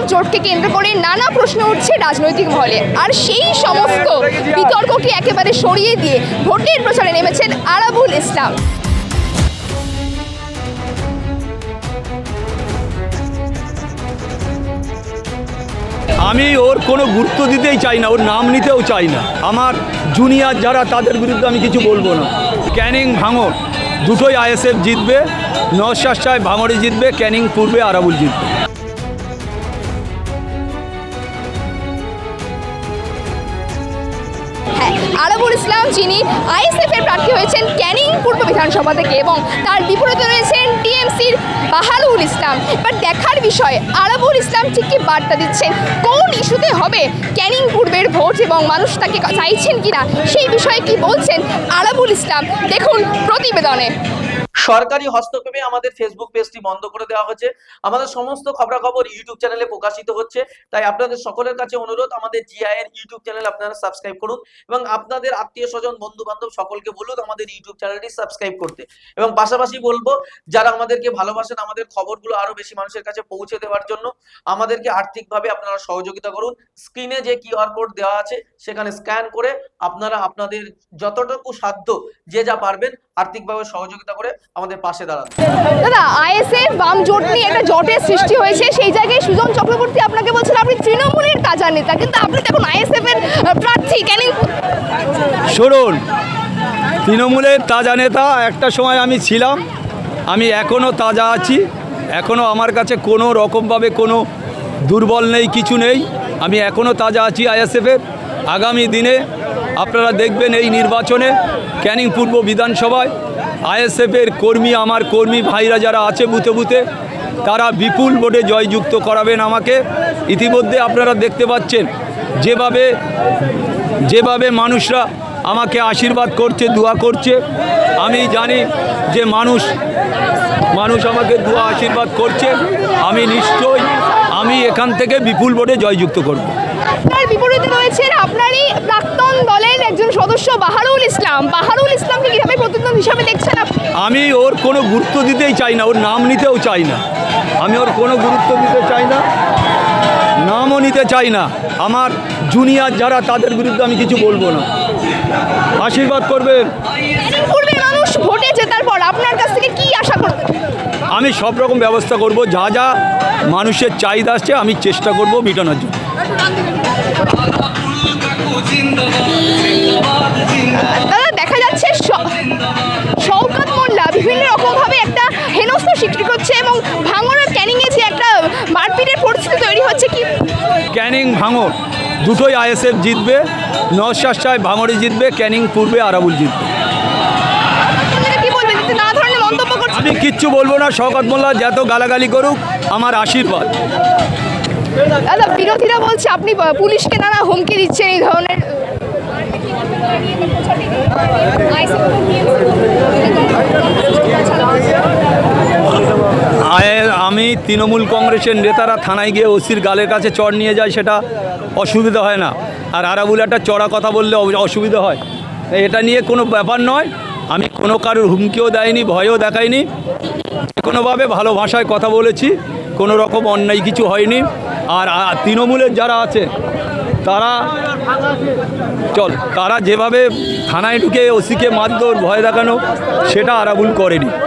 তৃণমূলের জোটকে কেন্দ্র করে নানা প্রশ্ন উঠছে রাজনৈতিক মহলে, আর সেই সমস্ত বিতর্ককে একেবারে সরিয়ে দিয়ে ভোটের প্রচারে নেমেছেন আরাবুল ইসলাম। আমি ওর কোনো গুরুত্ব দিতেই চাই না, ওর নাম নিতেও চাই না। আমার জুনিয়র যারা তাদের বিরুদ্ধে আমি কিছু বলবো না। ক্যানিং ভাঙড় দুটোই আইএসএফ জিতবে, নওশাদ সাহেব ভাঙড়ে জিতবে, ক্যানিং পূর্বে আরাবুল জিতবে। আরাবুল ইসলাম যিনি আইএসএফের প্রার্থী হয়েছেন ক্যানিং পূর্ব বিধানসভা থেকে, এবং তার বিপরীতে রয়েছেন টিএমসির বাহারুল ইসলাম। এবার দেখার বিষয় আরাবুল ইসলাম ঠিক কি বার্তা দিচ্ছেন, কোন ইস্যুতে হবে ক্যানিং পূর্বের ভোট এবং মানুষ তাকে চাইছেন কিনা সেই বিষয়ে কি বলছেন আরাবুল ইসলাম, দেখুন প্রতিবেদনে। সরকারি হস্তক্ষেপে আমাদের ফেসবুক পেজটি বন্ধ করে দেওয়া হচ্ছে। আমাদের সমস্ত খবরাখবর ইউটিউব চ্যানেলে প্রকাশিত হচ্ছে, তাই আপনাদের সকলের কাছে অনুরোধ, আমাদের জিআই এর ইউটিউব চ্যানেল আপনারা সাবস্ক্রাইব করুন এবং আপনাদের আত্মীয় স্বজন বন্ধু বান্ধব সকলকে বলুন আমাদের ইউটিউব চ্যানেলটি সাবস্ক্রাইব করতে। এবং পাশাপাশি বলবো, যারা আমাদেরকে ভালোবাসেন, আমাদের খবরগুলো আরো বেশি মানুষের কাছে পৌঁছে দেওয়ার জন্য আমাদেরকে আর্থিকভাবে আপনারা সহযোগিতা করুন। স্ক্রিনে যে কিউআর কোড দেওয়া আছে সেখানে স্ক্যান করে আপনারা আপনাদের যতটুকু সাধ্য যে যা পারবেন আর্থিকভাবে সহযোগিতা করে আমাদের পাশে দাঁড়ান। দাদা, আইএসএফ বাম জোট নিয়ে একটা জোটের সৃষ্টি হয়েছে, সেই জায়গায় সুজন চক্রবর্তী আপনাকে বলছেন আপনি তৃণমূলের তাজা নেতা, কিন্তু আপনি দেখুন আইএসএফ এর প্রার্থী ক্যানিং। শুনুন, তৃণমূলের তাজা নেতা একটা সময় আমি ছিলাম, আমি এখনও তাজা আছি, এখনও আমার কাছে কোনো রকমভাবে কোনো দুর্বল নেই, কিছু নেই, আমি এখনও তাজা আছি আইএসএফের। আগামী দিনে আপনারা দেখবেন এই নির্বাচনে ক্যানিং পূর্ব বিধানসভায় আইএসএফের কর্মী, আমার কর্মী ভাইরা যারা আছে বুথে বুথে, তারা বিপুল ভোটে জয়যুক্ত করাবেন আমাকে। ইতিমধ্যে আপনারা দেখতে পাচ্ছেন যেভাবে মানুষরা আমাকে আশীর্বাদ করছে, দোয়া করছে। আমি জানি যে মানুষ আমাকে দোয়া আশীর্বাদ করছে, আমি নিশ্চয়ই এখান থেকে বিপুল ভোটে জয়যুক্ত করব। আপনার বিপরীতে রয়েছেন আপনারই প্রাক্তন দলের একজন সদস্য বাহারুল ইসলাম। বাহারুল ইসলামকে কিভাবে প্রতিদ্বন্দ্বী হিসাবে দেখছেন আপনি? আমি ওর কোনো গুরুত্ব দিতেই চাই না, ওর নাম নিতেও চাই না। আমি ওর কোনো গুরুত্ব দিতে চাই না, নামও নিতে চাই না। আমার জুনিয়র যারা তাদের বিরুদ্ধে আমি কিছু বলবো না। আশীর্বাদ করবেন। পূর্বে মানুষ ভোটে জেতার পর আপনার কাছ থেকে কি আশা করবেন? আমি সব রকম ব্যবস্থা করব, যা যা মানুষের চাহিদা আসছে আমি চেষ্টা করব মেটানোর জন্য। দাদা, দেখা যাচ্ছে শওকত মোল্লা বিভিন্ন রকমভাবে একটা হেনস্থা সৃষ্টি করছে এবং ভাঙড়ের ক্যানিংয়ে যে একটা মারপিটের পরিস্থিতি তৈরি হচ্ছে। কি ক্যানিং ভাঙড় দুটোই আইএসএফ জিতবে, নওশাদ সাহেব ভাঙড়ে জিতবে, ক্যানিং পূর্বে আরাবুল জিতবে। আমি কিচ্ছু বলবো না, শওকত মোল্লা যত গালাগালি করুক, আমার আশীর্বাদ। দাদা, বিরোধীরা বলছে আপনি পুলিশকে নানা হুমকি দিচ্ছেন এই ধরনের। আমি তৃণমূল কংগ্রেসের নেতারা থানায় গিয়ে ওসির গালের কাছে চড় নিয়ে যায়, সেটা অসুবিধা হয় না। আর আরাবুল একটা চড়া কথা বললে অসুবিধা হয়, এটা নিয়ে কোনো ব্যাপার নয়। আমি কোনো কারোর হুমকিও দেয়নি, ভয়ও দেখাইনি, কোনোভাবে ভালো ভাষায় কথা বলেছি, কোনো রকম অন্যায় কিছু হয়নি। আর তৃণমূলের যারা আছে তারা যেভাবে থানায় ঢুকে ওসিকে মারধর ভয় দেখানো, সেটা আরাবুল করেনি।